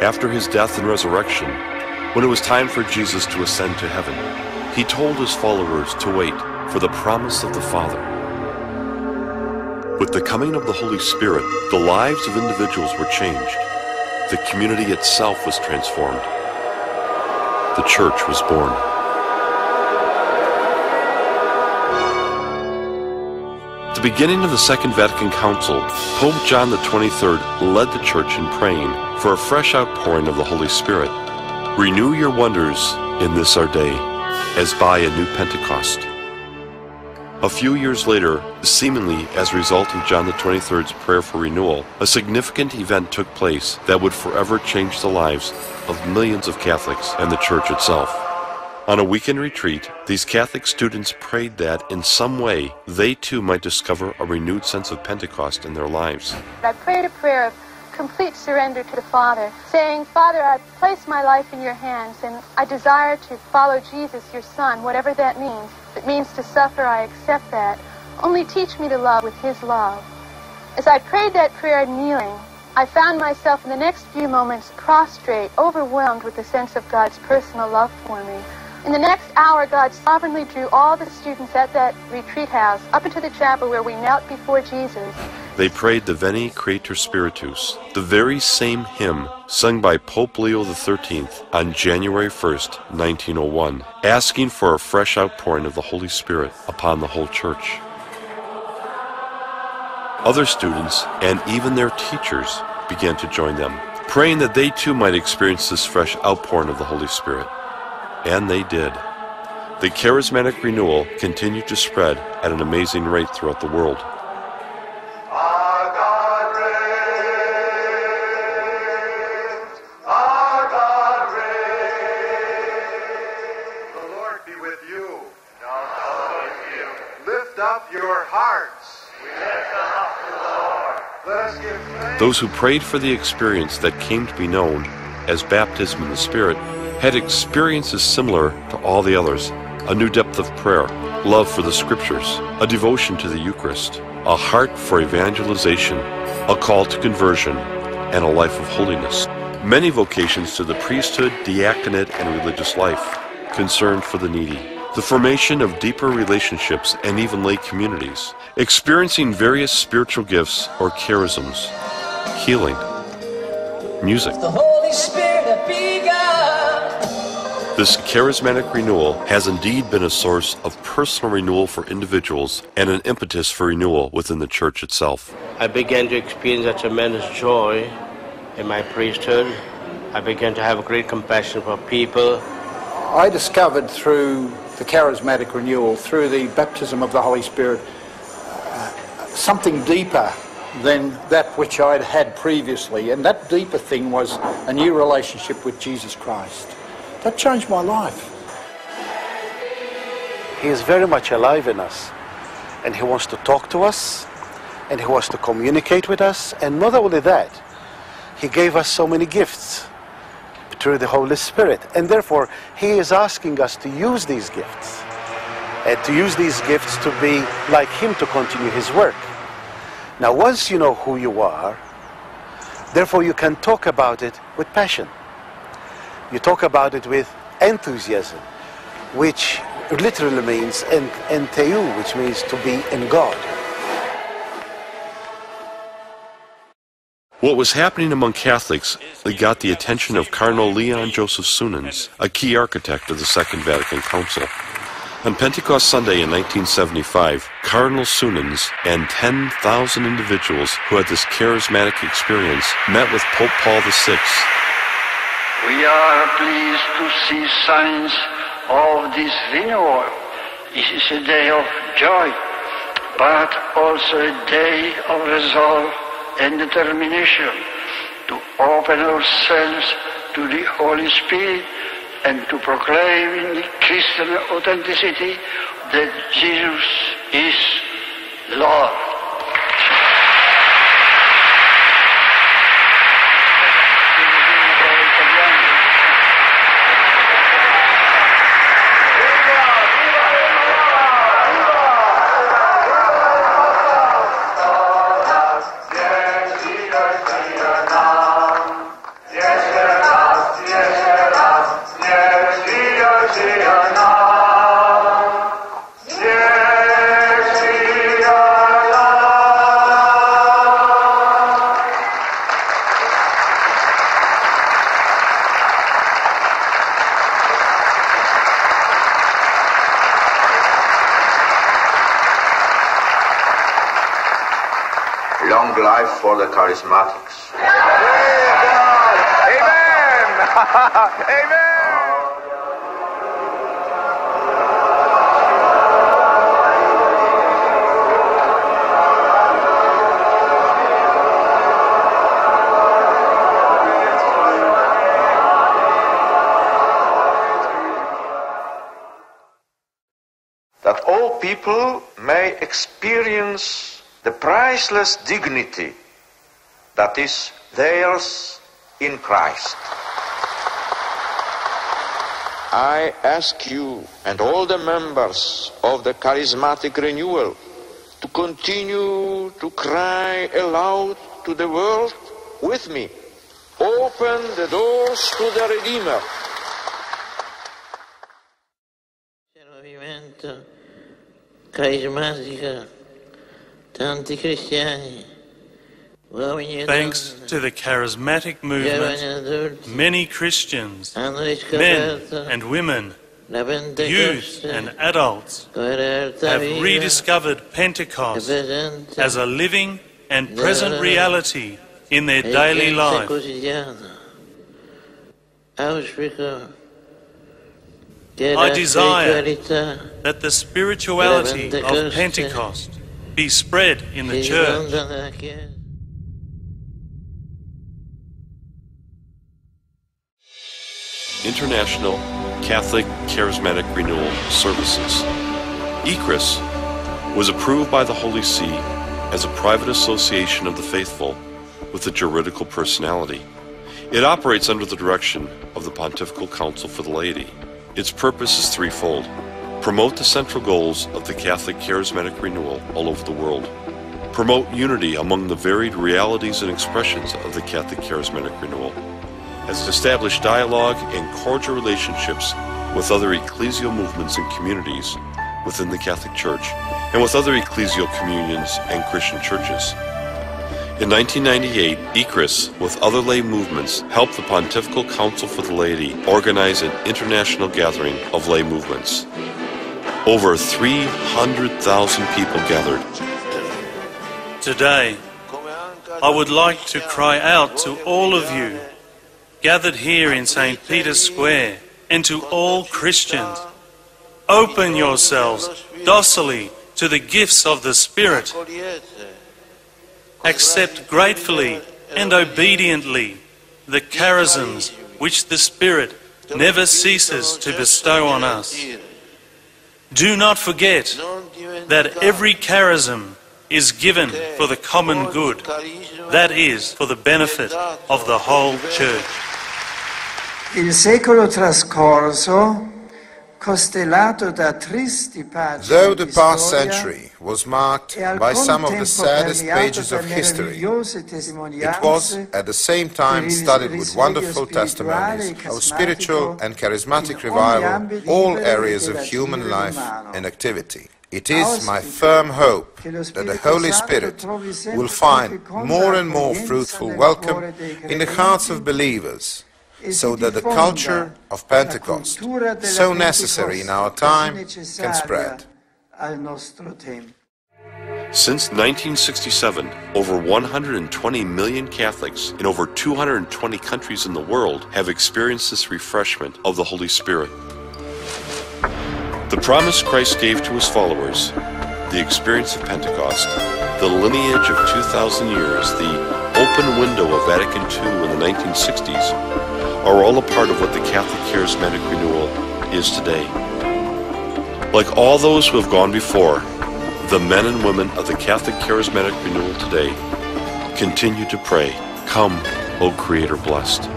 After his death and resurrection, when it was time for Jesus to ascend to heaven, he told his followers to wait for the promise of the Father. With the coming of the Holy Spirit, the lives of individuals were changed. The community itself was transformed. The church was born. At the beginning of the Second Vatican Council, Pope John XXIII led the church in praying for a fresh outpouring of the Holy Spirit. Renew your wonders in this our day, as by a new Pentecost. A few years later, seemingly as a result of John XXIII's prayer for renewal, a significant event took place that would forever change the lives of millions of Catholics and the Church itself. On a weekend retreat, these Catholic students prayed that, in some way, they too might discover a renewed sense of Pentecost in their lives. I prayed a prayer of complete surrender to the Father, saying, Father, I place my life in your hands, and I desire to follow Jesus, your Son, whatever that means. If it means to suffer, I accept that. Only teach me to love with his love. As I prayed that prayer kneeling, I found myself in the next few moments prostrate, overwhelmed with the sense of God's personal love for me. In the next hour, God sovereignly drew all the students at that retreat house up into the chapel where we knelt before Jesus. They prayed the Veni Creator Spiritus, the very same hymn sung by Pope Leo XIII on January 1st, 1901, asking for a fresh outpouring of the Holy Spirit upon the whole Church. Other students, and even their teachers, began to join them, praying that they too might experience this fresh outpouring of the Holy Spirit. And they did. The charismatic renewal continued to spread at an amazing rate throughout the world. Those who prayed for the experience that came to be known as baptism in the Spirit had experiences similar to all the others: a new depth of prayer, love for the Scriptures, a devotion to the Eucharist, a heart for evangelization, a call to conversion, and a life of holiness. Many vocations to the priesthood, diaconate, and religious life, concern for the needy, the formation of deeper relationships, and even lay communities, experiencing various spiritual gifts or charisms, healing, music. The Holy Spirit have begun. This charismatic renewal has indeed been a source of personal renewal for individuals and an impetus for renewal within the Church itself. I began to experience a tremendous joy in my priesthood. I began to have a great compassion for people. I discovered through the charismatic renewal, through the baptism of the Holy Spirit, something deeper than that which I'd had previously. And that deeper thing was a new relationship with Jesus Christ. That changed my life. He is very much alive in us, and he wants to talk to us, and he wants to communicate with us. And not only that, he gave us so many gifts through the Holy Spirit, and therefore he is asking us to use these gifts, and to use these gifts to be like him, to continue his work. Now, once you know who you are, therefore you can talk about it with passion. You talk about it with enthusiasm, which literally means entheu, which means to be in God. What was happening among Catholics got the attention of Cardinal Leon Joseph Suenens, a key architect of the Second Vatican Council. On Pentecost Sunday in 1975, Cardinal Suenens and 10,000 individuals who had this charismatic experience met with Pope Paul VI. We are pleased to see signs of this renewal. This is a day of joy, but also a day of resolve and determination to open ourselves to the Holy Spirit and to proclaim in the Christian authenticity that Jesus is Lord. Yes, sir. long life for the charismatics. Amen! Amen! That all people may experience the priceless dignity that is theirs in Christ. I ask you and all the members of the charismatic renewal to continue to cry aloud to the world with me. Open the doors to the Redeemer. Carismatica, tanti cristiani, uomini e Thanks donne, to the charismatic giovani e movement, adulti, many Christians, hanno men riscoperto and women, la youth Pentecoste and adults come realtà have viva rediscovered e Pentecost presente as a living and nella present loro reality in their daily esistenza life. quotidiana. Auspico che I la desire spiritualità that the spirituality of Pentecost be spread in the si church. diffonda nella Chiesa. International Catholic Charismatic Renewal Services. ECRIS was approved by the Holy See as a private association of the faithful with a juridical personality. It operates under the direction of the Pontifical Council for the Laity. Its purpose is threefold: promote the central goals of the Catholic Charismatic Renewal all over the world, promote unity among the varied realities and expressions of the Catholic Charismatic Renewal, as establish dialogue and cordial relationships with other ecclesial movements and communities within the Catholic Church, and with other ecclesial communions and Christian churches. In 1998, ECRIS, with other lay movements, helped the Pontifical Council for the Laity organize an international gathering of lay movements. Over 300,000 people gathered. Today, I would like to cry out to all of you gathered here in St. Peter's Square and to all Christians. Open yourselves docilely to the gifts of the Spirit. Accept gratefully and obediently the charisms which the Spirit never ceases to bestow on us. Do not forget that every charism is given for the common good, that is, for the benefit of the whole Church. Il secolo trascorso, costellato da tristi pagine Though di the past storia, century was marked e al by some of the contempo saddest permeato pages of da history, meravigliose it testimonianze was at the same time per il studded with risveglio wonderful spirituale testimonies e of spiritual carismatico and charismatic in ogni revival, ambito all libero areas ed of human life umano. and activity. It is my Auspico firm hope che lo that the Spirito Holy Santo Spirit trovi sempre will find più more and more accoglienza fruitful nel welcome cuore dei in the hearts of credenti believers, e so si that the diffonda culture of Pentecost, la cultura della so necessary in our Pentecoste, time, così can necessaria spread. al nostro tempo. Since 1967, over 120 million Catholics in over 220 countries in the world have experienced this refreshment of the Holy Spirit. The promise Christ gave to his followers, the experience of Pentecost, the lineage of 2,000 years, the open window of Vatican II in the 1960s, are all a part of what the Catholic Charismatic Renewal is today. Like all those who have gone before, the men and women of the Catholic Charismatic Renewal today continue to pray, "Come, O Creator blessed."